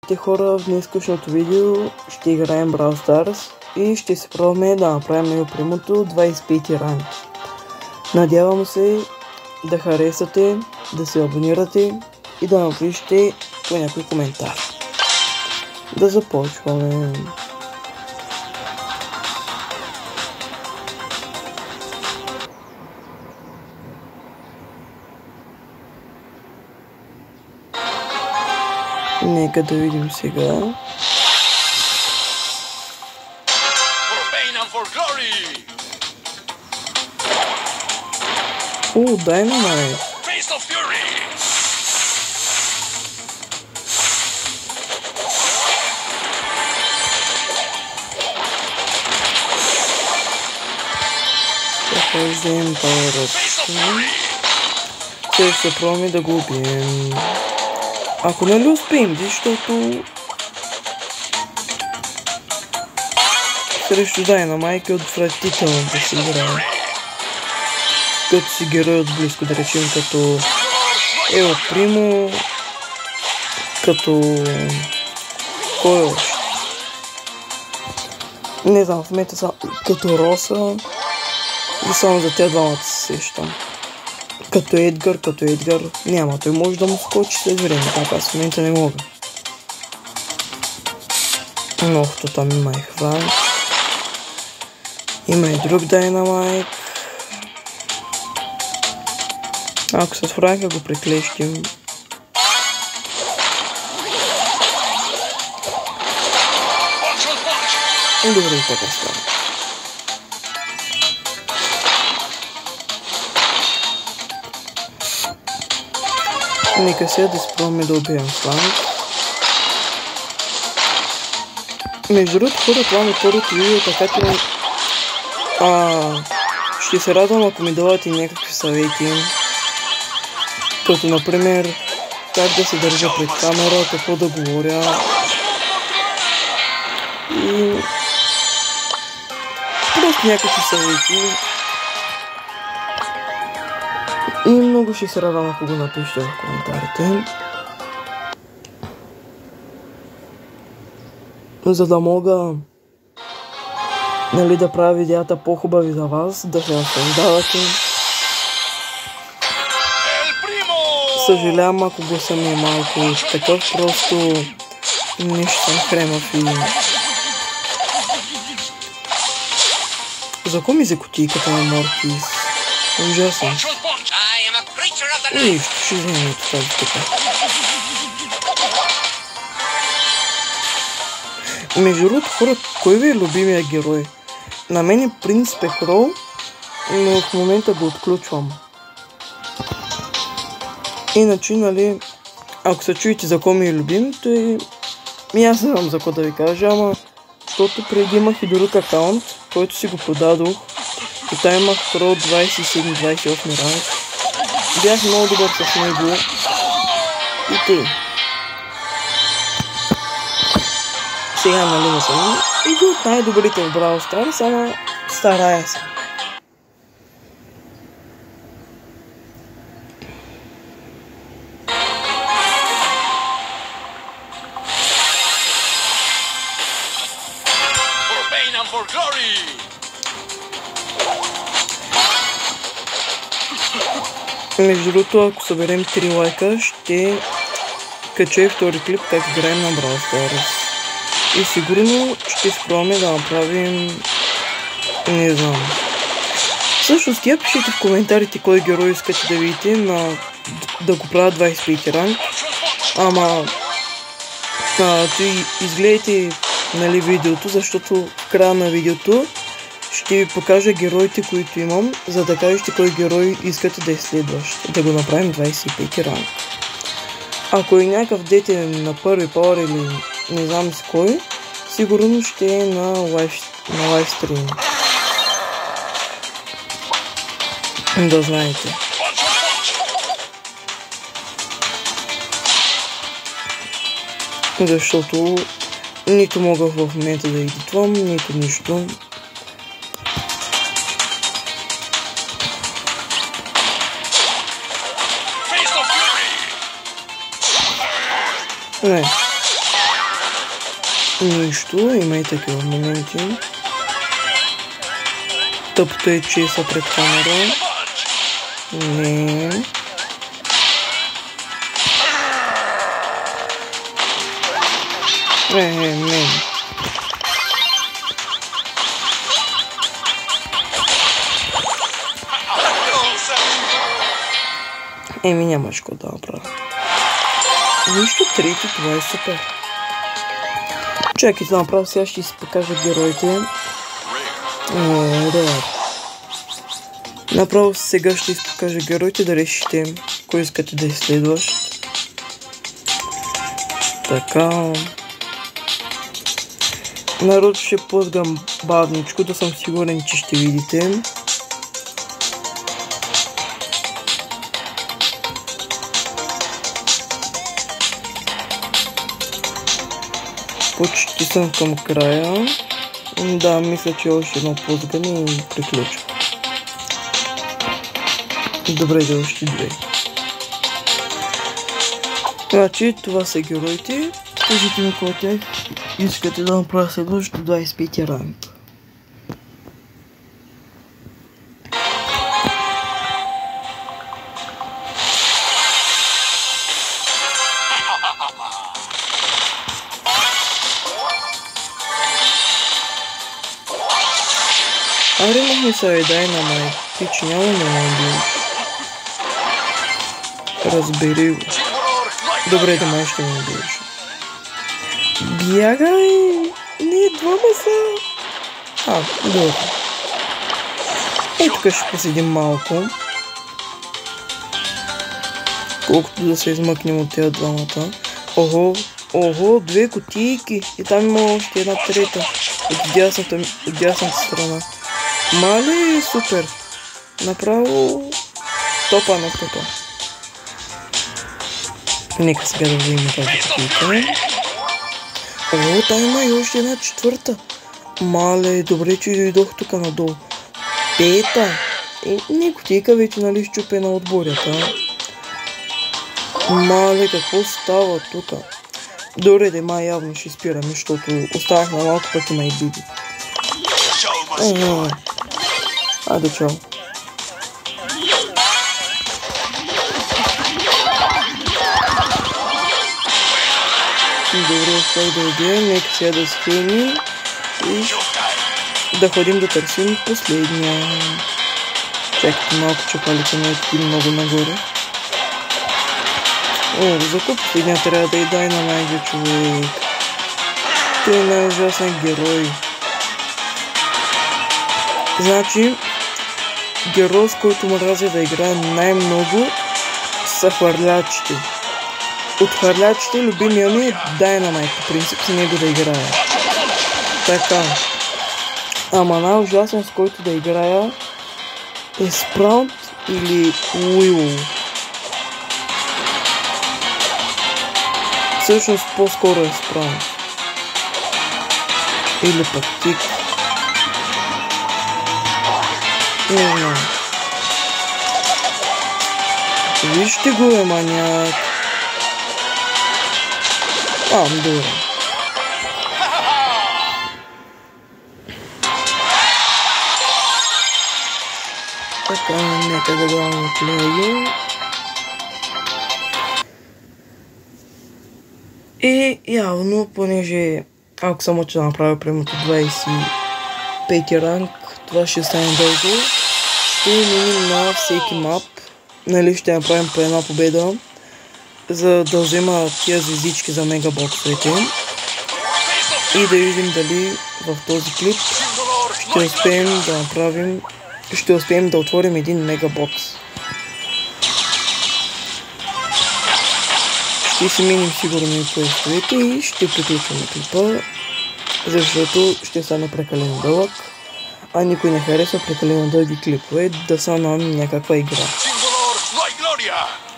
Здравейте хора, в днескашното видео ще играем Brawl Stars и ще се пробваме да направим неопримото 25 ранг. Надявам се да харесате, да се абонирате и да напишете по някой коментар. Да започваме. Нека да видим сега. О, Dynamite! Така вземем пауъръпчета. Ще се пробваме да го убием. Ако не ли успеем, защото срещу Dynamite е отвратително да се играе. Като си герой отблизко, да речем, като El Primo, като кой още? Не знам, в момента са като Роса и само за тези двамата се сещам. Като Едгар, няма, той може да му скочи след време, така аз в момента не мога. Ногото там има и хван. Има и друг Dynamite. Ако с Франка го приклещим. Добре, така става. Нека сега да спробваме да убием Франк. Между другото, хора, това ми първото видео, така че ще се радвам, ако ми давате някакви съвети. Като, например, как да се държа пред камера, какво да говоря. И просто някакви съвети. И много ще се радвам, ако го напишете в коментарите. За да мога, нали, да правя видеята по-хубави за вас, да се наслаждавате. Съжалявам, ако гласа ми е малко такъв, просто нещо съм хремав и... За кой ми за кутийката на Мортис? Ужасно. Нищо, ще вземем от тази така. Между другото, хора, кой ви е любимия герой? На мен е Принц Пехрол, но в момента го отключвам. Иначе, нали, ако се чуете за кой ми е любим, то е... Аз не знам за кой да ви кажа, ама... Защото преди имах и друг акаунт, който си го продадох. И там имах Pro 27-28 ранг. Бях много добър с него. И тъй. Сега, нали, не съм един от най-добрите в Brawl Stars, ама старая се. Между другото, ако съберем 3 лайка, ще кача и втори клип как играем на Brawl Stars. И сигурно ще спробваме да направим... Не знам. Всъщност, тя пишете в коментарите кой герой искате да видите, да го правя 25 ранг. Ама... изгледайте, нали, видеото, защото в края на видеото ще ви покажа героите, които имам, за да кажете кой герой искате да изследваш. Да го направим 25 ранг. Ако е някакъв дете на първи пауър или не знам с кой, сигурно ще е на лайвстрим. Да знаете. Защото нито мога в момента да едитвам, нито нищо. Не. нищо, има и такива моменти. Тъпто е, че са пред камера. Не. Не. Нямаш какво да направя. Нищо трети, това е супер. Чакайте да направя, сега ще си покажа героите. Да. Направо сега ще си покажа героите, да решите кой искате да изследваш. Така. Народ, ще плъзгам бавничко, да съм сигурен, че ще видите. Почти съм към края. Да, мисля, че още едно плъзгане и приключва. Добре, да още две. Значи, това са героите. Кажете ми кой тях искате да направя следващото 25 ранг. Аре, махни се, дай на май. Ти, че няма да ме убиеш. Разбери го. Добре, да май ще ме убиеш. Бягай! Не, двама са. Добре. Ей, тук ще поседим малко. Колкото да се измъкнем от тези двамата. Ого, две кутийки. И там има още една трета. От дясната страна. Мале, супер. Направо топа на топа. Нека сега да видим тази кутийка. Там има и още една четвърта. Мале, добре, че дойдох тук надолу. Пета. Не кутийка вече, нали, щупена от бурята. Мале, какво става тук? Добре, да има явно ще спираме, защото оставах на малко пък има и биби. Айде, чао. Добре, успях да убием, нека сега да схилни и да ходим да търсим последния. Чакайте малко, че палите не е много нагоре. За какво последния трябва да и дай на найде човек? Той е най-ужасен герой. Значи, герой, с който мразя да играе най-много, са хвърлячите. От хвърлячите любимия ми е Dynamite, по принцип с него да играя. Така. Ама най-ужасен, с който да играя, е Sprout или Will. Всъщност по-скоро е Sprout. Или пък Тик. Не знам. Вижте го, е маняк. Добре. Така, нека да гледам плея. И явно, понеже ако само че да направя примерно 25 ранг, това ще стане дълго. Ще минем на всеки мап. Нали, ще направим по една победа, за да взема тия звездички за мегабоксовете. И да видим дали в този клип ще успеем да отворим един мегабокс. Ще си минем сигурно и квестовете и ще приключим клипа, защото ще стане прекалено дълъг, а никой не харесва прекалено дълги клипове да са на някаква игра.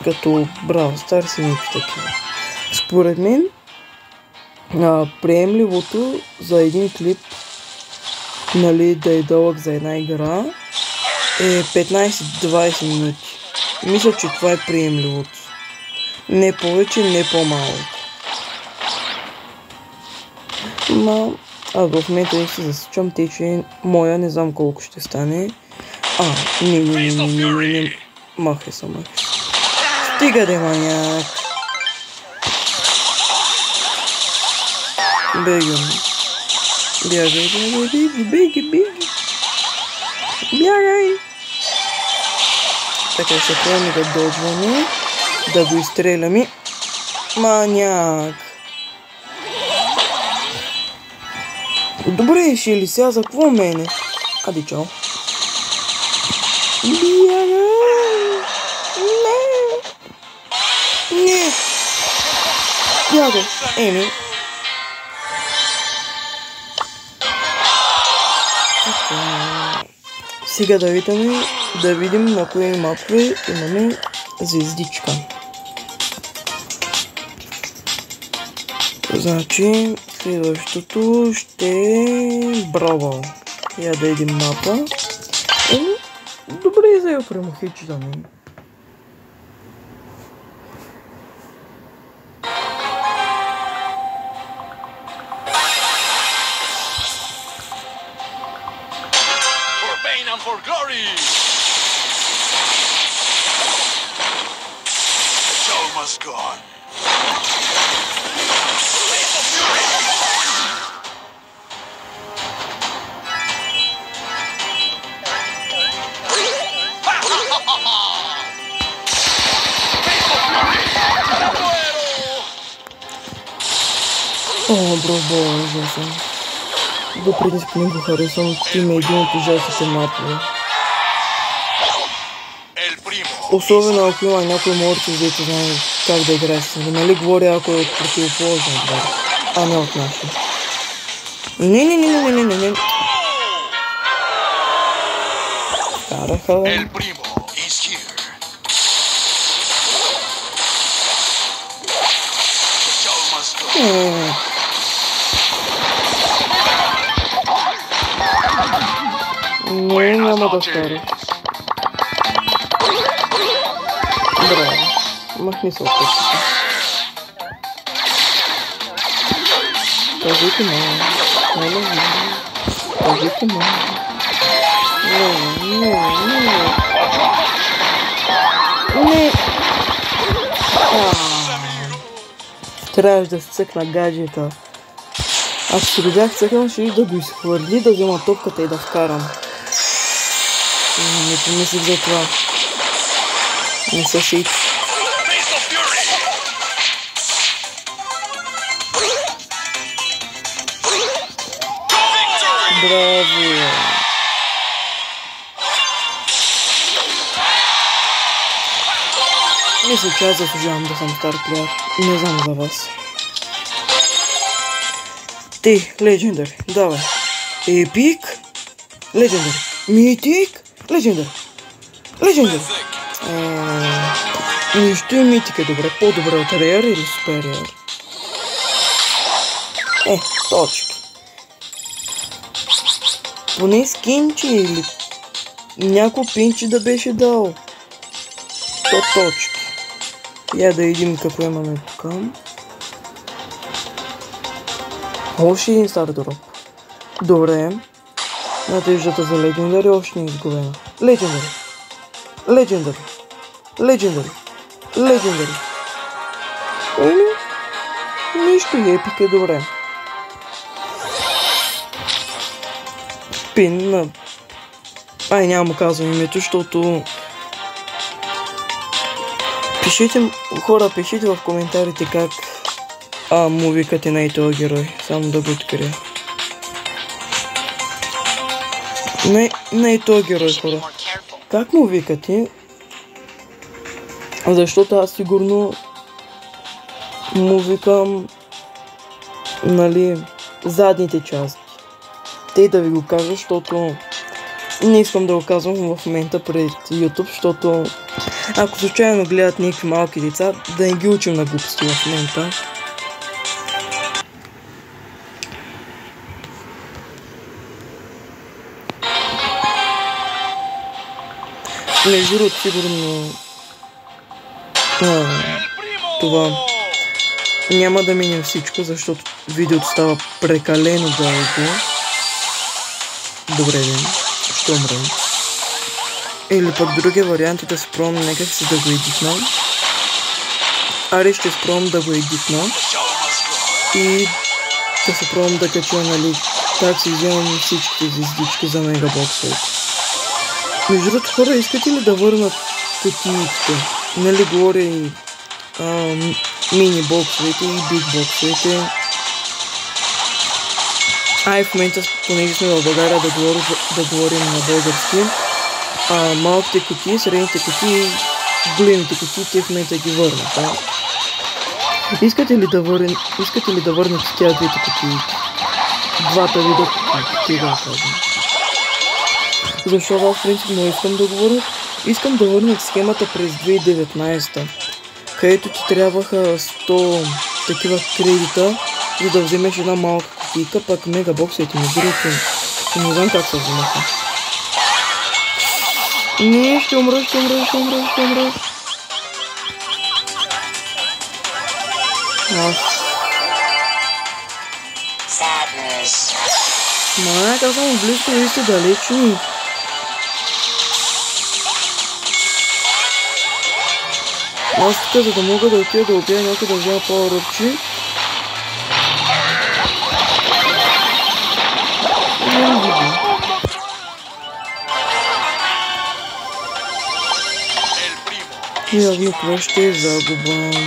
Като Brawl Stars и някакви такива. Според мен, приемливото за един клип, нали, да е дълъг за една игра, е 15-20 минути. Мисля, че това е приемливото. Не повече, не по-малко. Аз в момента не се засичам, тъй че моя не знам колко ще стане. Не. Махай се. Стига де, маняк. Бегам. Бягай. Бягай. Така ще трябва да доджваме, да го изстреляме. Маняк. Добре, ще ли сега за какво мене? Ади, чао. Бягай. Не. Бягай. Еми. Сега да видим на кои мапи имаме звездичка. Значи, следващото ще е Бравъл. Я да идем мапа. Добре, за я премахичдаме. For glory! The show must go on. О, браво, ужасен. До преди не го харесвам, ти ме един от ужасните мапове. Особено ако има някой морци, дето знае как да играе с него. Нали говоря, ако е от противоположна игра, а не от наша. Не. Караха. Не, няма да вкараш. Браво. Махни се от тъпата. Кажете мама. Кажете мама. Не. Трябваше да се цъкна гаджета. Ако си го бях цъкнал, ще да го изхвърли, да взема топката и да вкарам. Не помислих за това. Не са шит. Браво! Мисля, че аз заслужавам да съм стар плеер. Не знам за вас. Ти, Legendary, давай. Епик, Legendary, Митик, Legendary. Нищо и Митик е добре. По-добре от Rare или Superior. Точки. Поне скинче или някой пинче да беше дал. Точки. Я да видим какво имаме тук. Още един стар дроп. Добре. Надеждата за Legendary още не е изгубена. Legendary. Нищо и епик е добре. Пин на... няма казвам името, защото... Пишете в коментарите как му викате на този герой. Само да го открия. Не този герой, хора. Как му викате? Защото аз сигурно му викам, нали, задните части. Те да ви го кажа, защото не искам да го казвам в момента пред YouTube, защото ако случайно гледат някакви малки деца, да не ги учим на глупости в момента. Между другото, сигурно това Няма да минем всичко, защото видеото става прекалено дълго. Добре, ще умрем. Или пък другия вариант е да се пробвам някак си да го едитна. Аре, ще спробвам да го едитна. И да се пробвам да кача, нали, как си вземам всичките звездички за мегабоксовете. Между другото, хора, искате ли да върнат кутиите? Нали, говоря и мини боксовете и биг боксовете. Ай, в момента, понеже сме в България, да говорим на български. Малките кутии, средните кутии, големите кутии, те в момента ги върнат. Искате ли да върнете тя двете кутии? Двата вида кутии, да казвам. Защото аз принципно искам да го върнат. Искам да върнат схемата през 2019, където ти трябваха 100 такива кредита, за да вземеш една малка кутийка, пък мегабоксовете ми другите. Не знам как се вземаха. Не, ще умра. Май, как съм близко, вие сте далечни. Аз тук, за да мога да отида да убия някой, да взема по-ръбчи. Явно това ще е загуба.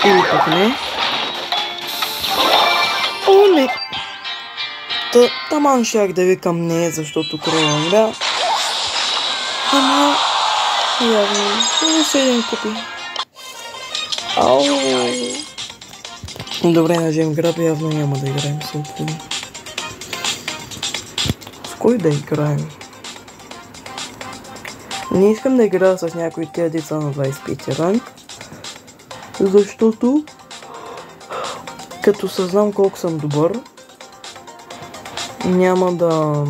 Или пък не. О, не! Таман щях да викам не, защото крова умря. Ама... явно... не се един купи. Ау! Добре, на Джем Граб явно няма да играем съответно. С кой да играем? Не искам да играя с някой тия деца на 25 ранг. Защото като съзнам колко съм добър, няма да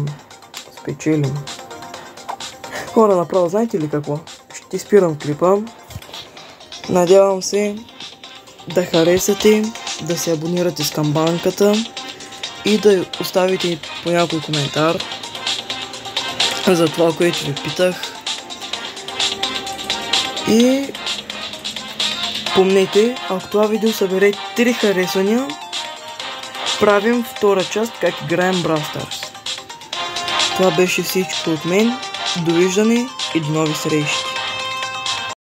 спечелим. Хора, направо, знаете ли какво? Ще спирам клипа. Надявам се да харесате, да се абонирате с камбанката и да оставите по някой коментар за това, което ви питах. И помнете, ако това видео събере 3 харесвания, правим втора част как играем Brawl Stars. Това беше всичко от мен. Довиждане и до нови срещи.